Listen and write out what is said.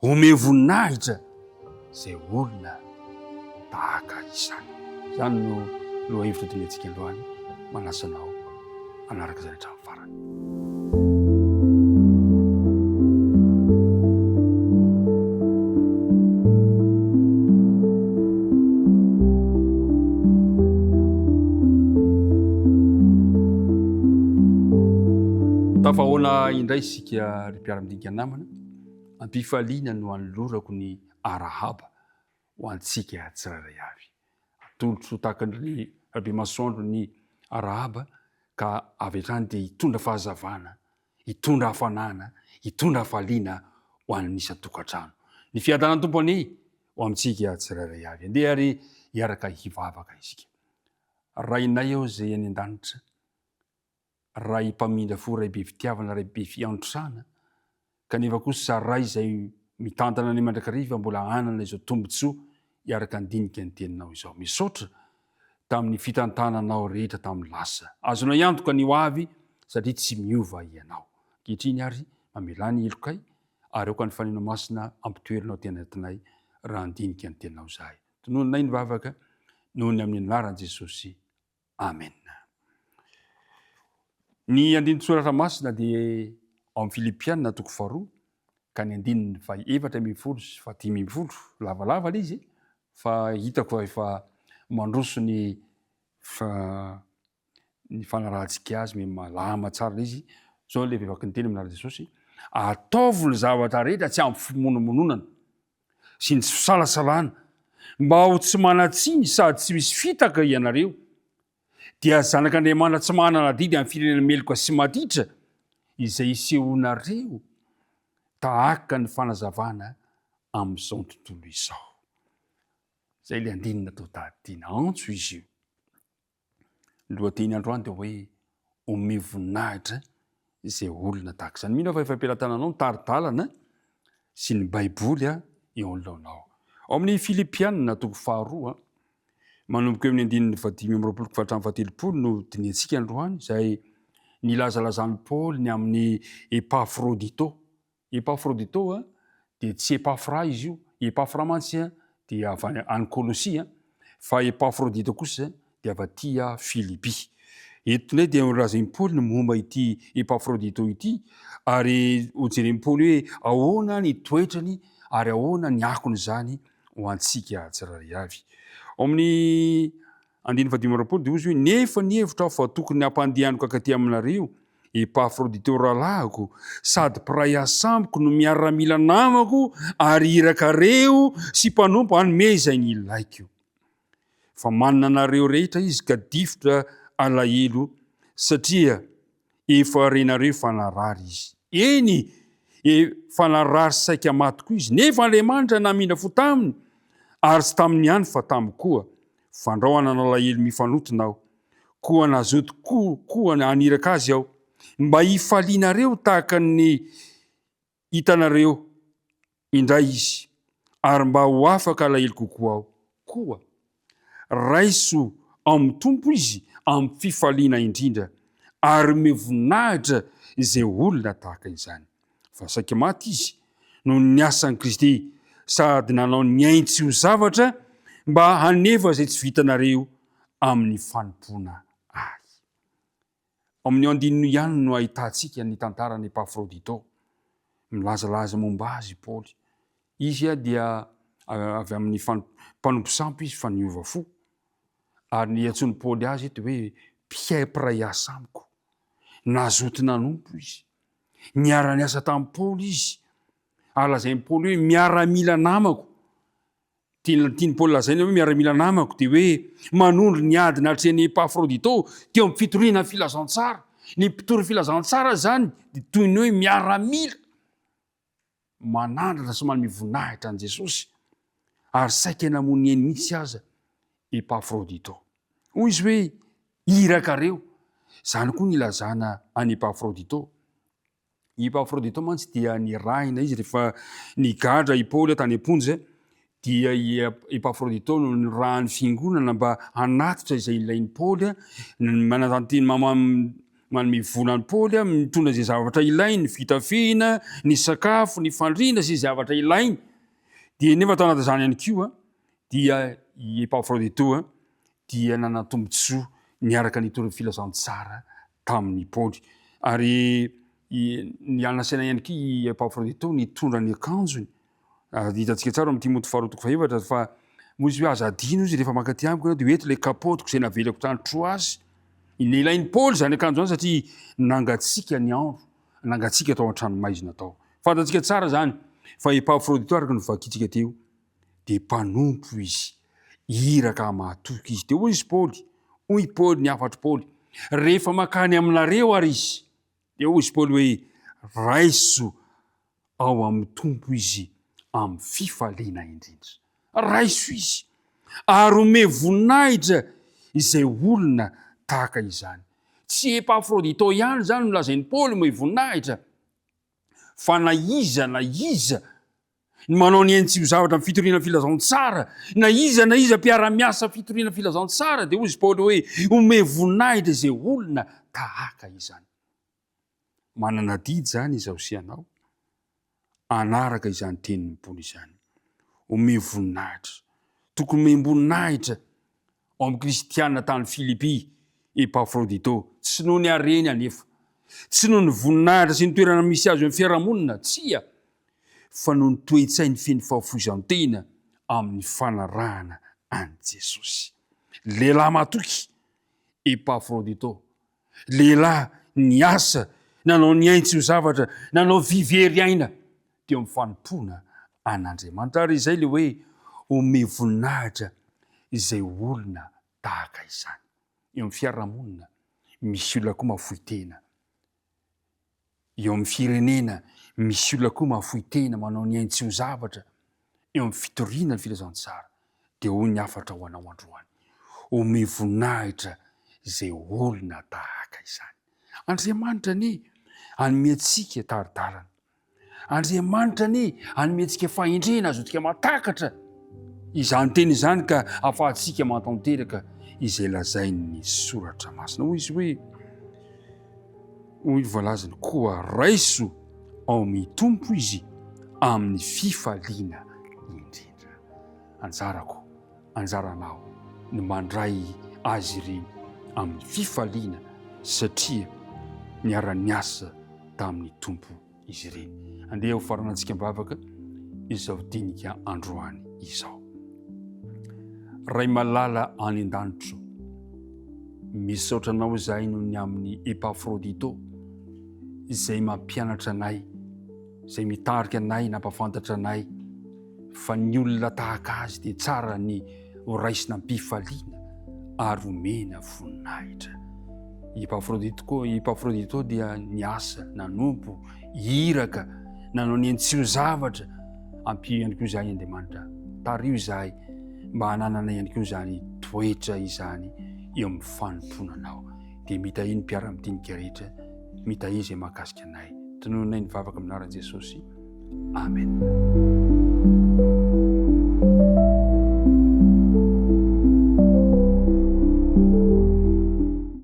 ome voninahitra zay olona tahaka izany. Zany no lohahevitra teny antsika androany, manasanao anaraka izany hatramin'ny farany. Tafahoana indray isika ry mpiara-midinika namana, ampifaliana no anolorako ny arahaba ho antsika tsirairay avy. Atolotro tahaka ny rabe masoandro ny arahaba ka avy hatrany dia hitondra fahazavana, hitondra hafanana, hitondra hafaliana ho an'ny isan-tokantrano. Ny fiadanany tompony ho amintsika tsirairay avy. Andeha ary hiaraka hivavaka isika. Rainay ao izay any an-danitra, ray mpamindra fo, ray be fitiavana, ray be fiantrana, kanefa kosa ray izay mitantana ny mandrakariva mbola anana izao tombotsoa hiaraka andinika ny teninao izao. Misaotra tamin'ny fitantananao rehetra tamin'ny lasa. Azonao iantoka ny ho avy satria tsy miova ianao. Ankehitriny ary mamelany elokay ary aoka ny faneno masina ampitoerinao tena antinay raha andinika ny teninao zahay. Tonononay ny vavaka noho ny amin'ny anaran'i Jesosy. Amen. Ny andininy soratra masina dia ao amin'ny Filipianina toko 2 ka ny andininy 4:10 sy 10:10, lavalava izy fa hitako efa mandroso ny fanarahantsika azy me malama tsara izy. Zao le vevaka ny teny amin'anar'i Jesosy: ataovy ny zavatra rehetra tsy amin'ny fimonomononana sy ny tsy fisalasalana, mba ho tsy manatsiny sady tsy misy fitaka ianareo, dia zanak'Andriamanitra tsy manana didy amin'ny firenena meloka sy maditra izay isehonareo tahaka ny fanazavana amin'izao tontolo izao. Zay le andinina tao tadidina, antso izy io. Lohateny androany dia hoe ome voninahitra izay olona tahaka izany. Mino fa efa ampelantananao ny taridalana sy ny baiboly eo anoloanao. Ao amin'ny Filipianina toko 2 manomboka eo amin'ny andininy 5:20 no diniantsika androany, izay nilazalazan'ny Paoly ny amin'ny Epafrodito. Epafrodito dia tsy Epafra izy io. Epafra mantsy dia avy any Kolosia, fa Epafrodito kosa dia avy aty Filipi. Eto ndray dia nolazain'i Paoly ny momba ity Epafrodito ity, ary hojeren'i Paoly hoe ahoana ny toetrany ary ahoana ny akony zany ho antsika tsirairay avy. Ao amin'ny andininy 5:20 dia ozy hoe nefa ny hevitra aho fa tokony hampandehanako akaty aminareo Epafrodito rahalahiko sady mpiray asamiko no miaramila namako ary irakareo sy mpanompo hanome izay ny ilaiko. Fa manana anareo rehetra izy ka difotra alahelo satria efa renareo fanarary izy. Eny, fanarary saika maty koa izy, nefa Andriamanitra namindra fo taminy ary tsy taminy ihany fa tamiko koa. Fandrahoana alahelo mifanotona aho, koa nazoto koa aniraka azy aho, mba hifalianareo tahaka ny hitanareo indray izy, ary mba ho afaka alahelo kokoa aho. Koa raiso amin'ny tompo izy amin'ny fifaliana indrindra, ary mevonahitra izay olona tahaka izany. Fa saika maty izy no ny asan'i Kristy, sady nanao ny aintsy ho zavatra mba hanefa izay tsy vitanareo amin'ny fanompoana ahy. Amin'ny andininy ihany no ahitantsika ny tantaran'ny Epafrodito, milazalaza momba azy Paoly. Izy dia avy amin'ny mpanompo sampo izy fa niova fo, ary ny antsony Paoly azy eto hoe mpiray asa amiko. Nazoto nanompo izy, niara-niasa tamin'i Paoly izy, alazain'i Paoly hoe miaramila namako. Tiany Paoly lazaina hoe miaramila namako dia hoe manondro ny ady natrehan'ny Epafrodito teo amin'ny fitoriana filazantsara. Ny mpitory filazantsara zany dia toy ny hoe miaramila, manandrana sy manome voninahitra an'i Jesosy, ary saika namony eny mihitsy aza Epafrodito. Hoy izy hoe irakareo. Zany koa ny lazana any Epafrodito. Epafrodito mantsy dia nirahina izy rehefa nigadra i Paoly tany am-ponja, dia Epafrodito no nirahany fiangonana mba hanatitra izay ilain'i Paoly, manatanteny manome vola ny Paoly mitondra zay zavatra ilainy, ny fitafina, ny sakafo, ny fandriana zay zavatra ilainy. Dia nefa tao anaty zany ihany koa dia i Epafrodito dia nanatombotsoa niaraka nitondra filazantsara tamin'ny Paoly. Ary ny anasaina ihany koa i Epafrodito nitondra ny akanjony. Hitantsika tsara amin'ny Timoty 2:7 fa mozy hoe aza adino izy rehefa mankaty amiko dia hoety ilay kapotiko izay navelako tantro azy. Ny ilain'ny Paoly zany akanjo zany satria nangatsika ny andro, nangatsika tao an-tranomaizina tao. Fantatsika tsara zany fa Epafrodito araka ny vakitsika teo dia mpanompo izy, iraka mahatoky izy. Dia hoy izy Paoly, hoy Paoly ny afatry Paoly, rehefa makany aminareo ary izy, dia hoy izy Paoly hoe raiso ao amin'ny tompo izy amin'ny fifaliana indrindra. Raiso izy ary ome voninahitra izay olona tahaka izany. Tsy Epafrodito ihany zany nolazain'ny Paoly ome voninahitra, fa na iza ny manao ny ainy tsy ho zavatra amin'ny fitoriana filazantsara, na iza mpiara-miasa fitoriana filazantsara, dia hoy izy Paoly hoe ome voninahitra izay olona tahaka izany. Manana didy zany izaho sy anao anaraka izany tenin'Paoly izany. Ome voninahitra, tokony memboninahitra ao amin'ny kristianina tany Filipi Epafrodito, tsy noho ny hareny anefa, tsy noho ny voninahitra sy ny toerana misy azy amin'ny fiarahamonina, tsia, fa noho ny toe-tsainy feno fahafozan-tena amin'ny fanarahana an'i Jesosy. Lehilahy matoky Epafrodito, lehilahy niasa, nanao ny ainy tsy ho zavatra, nanao vivery aina teo amin'ny fanompona an'Andriamanitra. Ary izay le hoe ome voninahitra izay olona tahaka izany. Eo amin'ny fiarahamonina misy olona koa mafohy tena. Eo amin'ny firenena misy olona koa mafohy tena manao ny ainy tsy ho zavatra. Eo amin'ny fitoriana ny filazantsara dia hoy ny afatra ho anao androany. Ome voninahitra izay olona tahaka izany. Andriamanitra ne hanome antsika tari-dalana. Andriamanitra ne hanome antsika fahendrena azotsika matakatra izany teny izany ka ahafahantsika matanteraka izay lazain'ny soratra masina. Hoy izy hoe, hoy voalazany koa raiso ao amin'ny tompo izy amin'ny fifaliana indrindra. Anjarako, anjaranao ny mandray azy ireny amin'ny fifaliana satria niara-niasa tamin'ny tompo izy ireny. Andeha ho faranantsika mivavaka izao dinika androany izao. Ray malala any an-danitro, misaotra anao izahay noho ny amin'ny Epafrodito izay mampianatra anay, izay mitarika anay, nampafantatra anay fa ny olona tahaka azy dia tsara ny horaisina am-pifaliana ary omena voninahitra. Epafrodito dia niasa, nanompo, iraka, nanao ny tsy ho zavatra, ampio ihany koa izahay Andriamanitra. Tario izahay mba hananana ihany koa izany toetra izany eo amin'ny fanomponanao. Dia mitahy ny mpiara-midinika rehetra, mitahy izay mahakasika anay. Tonoonay ny vavaka amin'ny anaran'i Jesosy. Amen.